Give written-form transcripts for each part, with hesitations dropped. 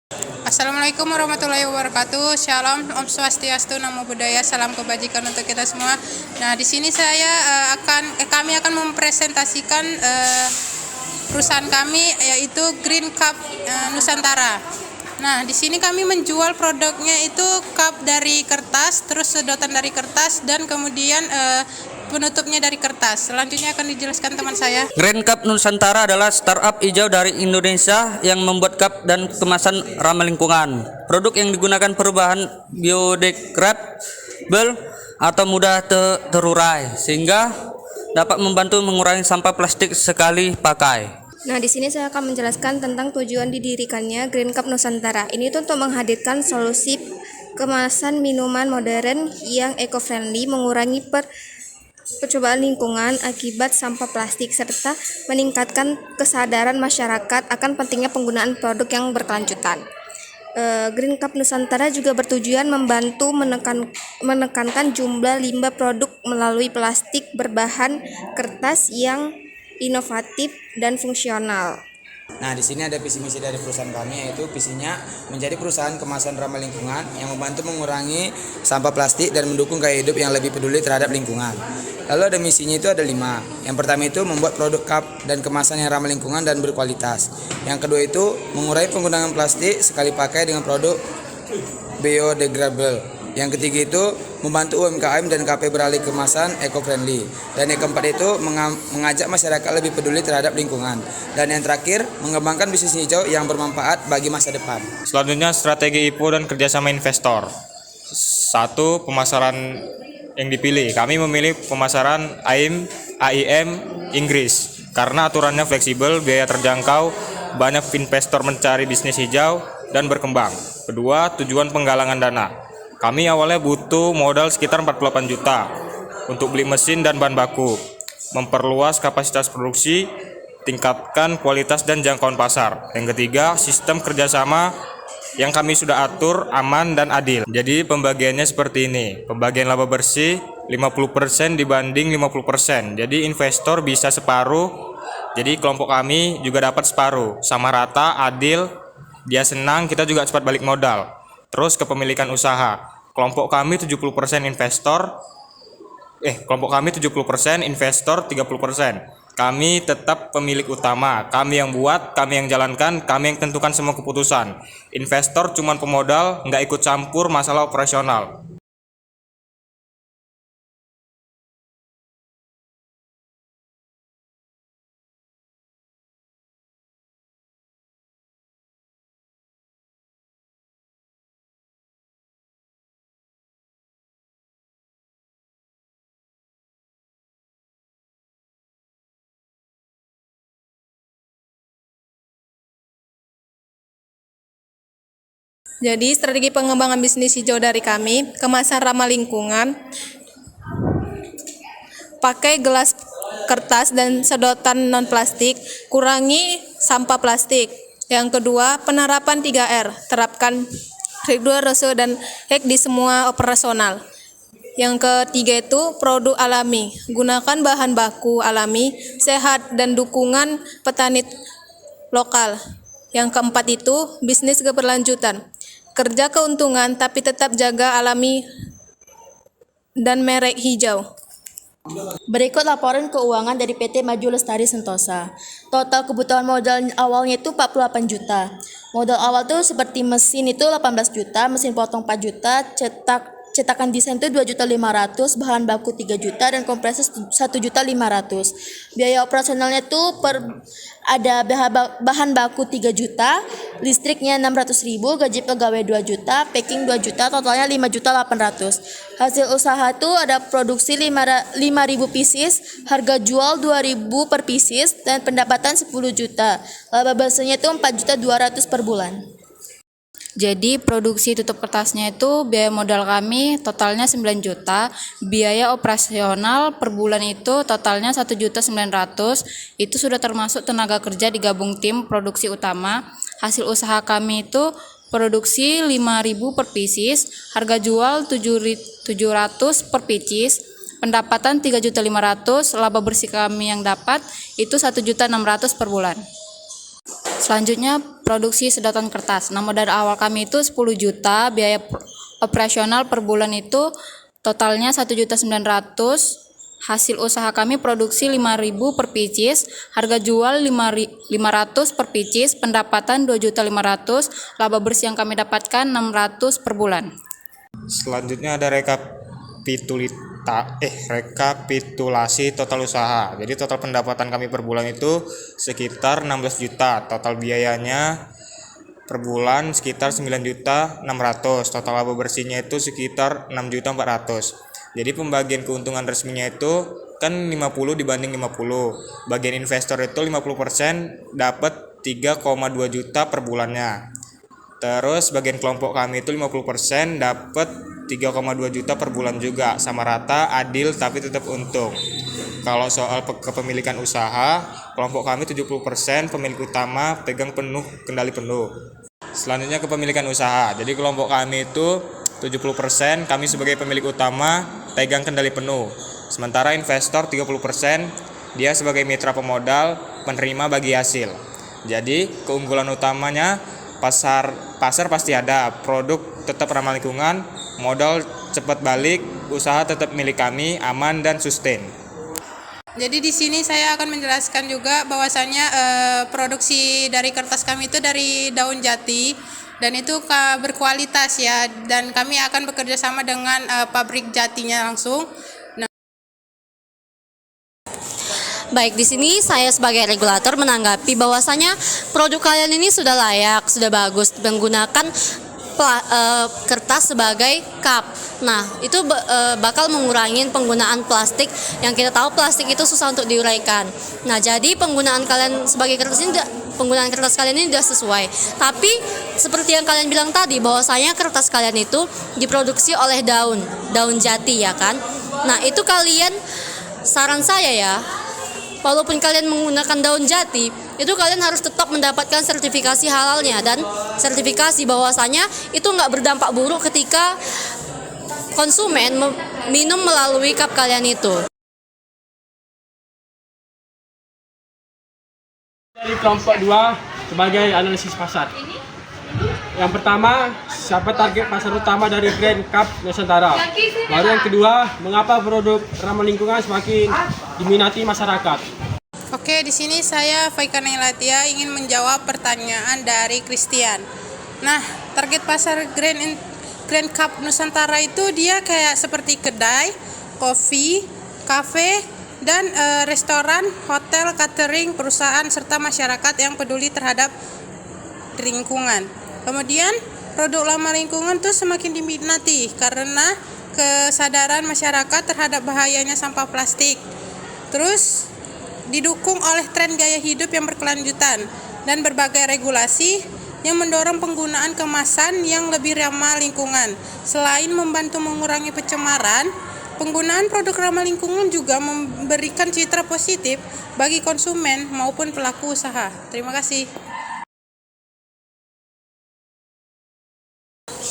Assalamualaikum warahmatullahi wabarakatuh. Shalom, Om Swastiastu, Namo Buddhaya, salam kebajikan untuk kita semua. Nah, di sini kami akan mempresentasikan perusahaan kami, yaitu Green Cup Nusantara. Nah, di sini kami menjual produknya itu cup dari kertas, terus sedotan dari kertas, dan kemudian penutupnya dari kertas. Selanjutnya akan dijelaskan teman saya. Green Cup Nusantara adalah startup hijau dari Indonesia yang membuat cup dan kemasan ramah lingkungan. Produk yang digunakan perubahan biodegradable atau mudah terurai sehingga dapat membantu mengurangi sampah plastik sekali pakai. Nah, di sini saya akan menjelaskan tentang tujuan didirikannya Green Cup Nusantara. Ini tuh untuk menghadirkan solusi kemasan minuman modern yang eco-friendly, mengurangi percobaan lingkungan akibat sampah plastik, serta meningkatkan kesadaran masyarakat akan pentingnya penggunaan produk yang berkelanjutan. Green Cup Nusantara juga bertujuan membantu menekankan jumlah limbah produk melalui plastik berbahan kertas yang inovatif dan fungsional. Nah, di sini ada visi misi dari perusahaan kami, yaitu visinya menjadi perusahaan kemasan ramah lingkungan yang membantu mengurangi sampah plastik dan mendukung gaya hidup yang lebih peduli terhadap lingkungan. Lalu ada misinya itu ada 5. Yang pertama itu membuat produk cup dan kemasan yang ramah lingkungan dan berkualitas. Yang kedua itu mengurangi penggunaan plastik sekali pakai dengan produk biodegradable. Yang ketiga itu membantu UMKM dan KP beralih kemasan eco-friendly. Dan yang keempat itu mengajak masyarakat lebih peduli terhadap lingkungan. Dan yang terakhir, mengembangkan bisnis hijau yang bermanfaat bagi masa depan. Selanjutnya, strategi IPO dan kerjasama investor. 1. Pemasaran yang dipilih. Kami memilih pemasaran AIM Inggris karena aturannya fleksibel, biaya terjangkau, banyak investor mencari bisnis hijau dan berkembang. Kedua, tujuan penggalangan dana. Kami awalnya butuh modal sekitar 48 juta untuk beli mesin dan bahan baku, memperluas kapasitas produksi, tingkatkan kualitas dan jangkauan pasar. Yang ketiga, sistem kerjasama yang kami sudah atur aman dan adil. Jadi pembagiannya seperti ini. Pembagian laba bersih 50% dibanding 50%. Jadi investor bisa separuh. Jadi kelompok kami juga dapat separuh. Sama rata, adil, dia senang, kita juga cepat balik modal. Terus kepemilikan usaha. Kelompok kami 70% investor. Kelompok kami 70%, investor 30%. Kami tetap pemilik utama. Kami yang buat, kami yang jalankan, kami yang tentukan semua keputusan. Investor cuma pemodal, nggak ikut campur masalah operasional. Jadi strategi pengembangan bisnis hijau dari kami, kemasan ramah lingkungan, pakai gelas kertas dan sedotan non-plastik, kurangi sampah plastik. Yang kedua, penerapan 3R, terapkan rigorose dan hack di semua operasional. Yang ketiga itu produk alami, gunakan bahan baku alami, sehat dan dukungan petani lokal. Yang keempat itu bisnis keberlanjutan, kerja keuntungan tapi tetap jaga alami dan merek hijau. Berikut laporan keuangan dari PT Maju Lestari Sentosa. Total kebutuhan modal awalnya itu 48 juta. Modal awal tuh seperti mesin itu 18 juta, mesin potong 4 juta, cetakan desain itu 2.500.000, bahan baku 3 juta dan kompresor 1.500.000. Biaya operasionalnya tuh ada bahan baku 3 juta, listriknya 600.000, gaji pegawai 2 juta, packing 2 juta, totalnya 5.800.000. Hasil usaha tuh ada produksi 5.000 pieces, harga jual 2.000 per pieces dan pendapatan 10 juta. Laba bersihnya itu 4.200.000 per bulan. Jadi produksi tutup kertasnya itu biaya modal kami totalnya 9 juta, biaya operasional per bulan itu totalnya 1.900.000, itu sudah termasuk tenaga kerja digabung tim produksi utama. Hasil usaha kami itu produksi 5.000 per pieces, harga jual 700 per pieces, pendapatan 3.500.000, laba bersih kami yang dapat itu 1.600.000 per bulan. Selanjutnya produksi sedotan kertas. Nah, modal awal kami itu 10 juta, biaya operasional per bulan itu totalnya 1.900.000. Hasil usaha kami produksi 5.000 per pieces, harga jual 500 per pieces, pendapatan 2.500.000, laba bersih yang kami dapatkan 600 per bulan. Selanjutnya ada rekapitulasi total usaha. Jadi total pendapatan kami per bulan itu sekitar 16 juta. Total biayanya per bulan sekitar 9.600.000. Total laba bersihnya itu sekitar 6.400.000. Jadi pembagian keuntungan resminya itu kan 50 dibanding 50. Bagian investor itu 50% dapat 3,2 juta per bulannya. Terus bagian kelompok kami itu 50% dapat 3,2 juta per bulan juga, sama rata, adil tapi tetap untung. Kalau soal kepemilikan usaha, kelompok kami 70% pemilik utama pegang penuh kendali penuh. Selanjutnya kepemilikan usaha. Jadi kelompok kami itu 70% kami sebagai pemilik utama pegang kendali penuh. Sementara investor 30% dia sebagai mitra pemodal penerima bagi hasil. Jadi keunggulan utamanya pasar pasti ada, produk tetap ramah lingkungan, modal cepat balik, usaha tetap milik kami, aman dan sustain. Jadi di sini saya akan menjelaskan juga bahwasannya produksi dari kertas kami itu dari daun jati dan itu berkualitas ya, dan kami akan bekerja sama dengan pabrik jatinya langsung. Baik, di sini saya sebagai regulator menanggapi bahwasanya produk kalian ini sudah layak, sudah bagus menggunakan kertas sebagai cup. Nah, itu bakal mengurangi penggunaan plastik yang kita tahu plastik itu susah untuk diuraikan. Nah, jadi penggunaan kalian sebagai kertas ini penggunaan kertas kalian ini sudah sesuai. Tapi seperti yang kalian bilang tadi bahwasanya kertas kalian itu diproduksi oleh daun jati ya kan. Nah, itu kalian saran saya ya, walaupun kalian menggunakan daun jati, itu kalian harus tetap mendapatkan sertifikasi halalnya dan sertifikasi bahwasanya itu nggak berdampak buruk ketika konsumen minum melalui cup kalian itu. Dari kelompok 2 sebagai analisis pasar. Yang pertama, siapa target pasar utama dari Grand Cup Nusantara? Lalu yang kedua, mengapa produk ramah lingkungan semakin diminati masyarakat? Oke, di sini saya Faika Nailatia ingin menjawab pertanyaan dari Christian. Nah, target pasar Grand Cup Nusantara itu dia kayak seperti kedai, kopi, kafe, dan restoran, hotel, catering, perusahaan, serta masyarakat yang peduli terhadap lingkungan. Kemudian produk ramah lingkungan tuh semakin diminati karena kesadaran masyarakat terhadap bahayanya sampah plastik. Terus didukung oleh tren gaya hidup yang berkelanjutan dan berbagai regulasi yang mendorong penggunaan kemasan yang lebih ramah lingkungan. Selain membantu mengurangi pencemaran, penggunaan produk ramah lingkungan juga memberikan citra positif bagi konsumen maupun pelaku usaha. Terima kasih.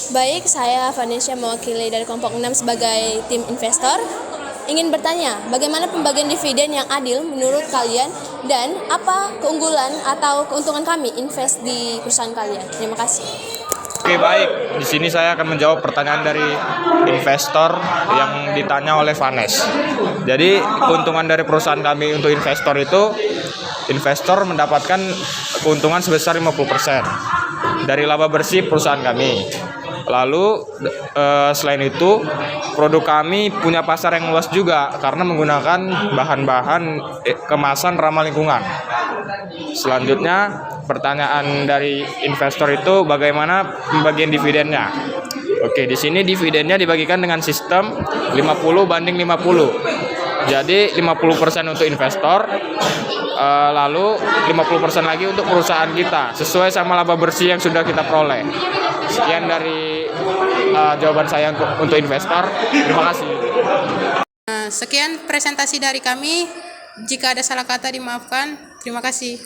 Baik, saya Vanessa mewakili dari kelompok 6 sebagai tim investor. Ingin bertanya, bagaimana pembagian dividen yang adil menurut kalian dan apa keunggulan atau keuntungan kami invest di perusahaan kalian? Terima kasih. Oke, baik. Di sini saya akan menjawab pertanyaan dari investor yang ditanya oleh Vanes. Jadi, keuntungan dari perusahaan kami untuk investor itu, investor mendapatkan keuntungan sebesar 50% dari laba bersih perusahaan kami. Lalu selain itu produk kami punya pasar yang luas juga karena menggunakan bahan-bahan kemasan ramah lingkungan. Selanjutnya pertanyaan dari investor itu bagaimana pembagian dividennya. Oke, di sini dividennya dibagikan dengan sistem 50 banding 50. Jadi 50% untuk investor, lalu 50% lagi untuk perusahaan kita sesuai sama laba bersih yang sudah kita peroleh. Sekian dari jawaban saya untuk investor. Terima kasih. Sekian presentasi dari kami. Jika ada salah kata dimaafkan. Terima kasih.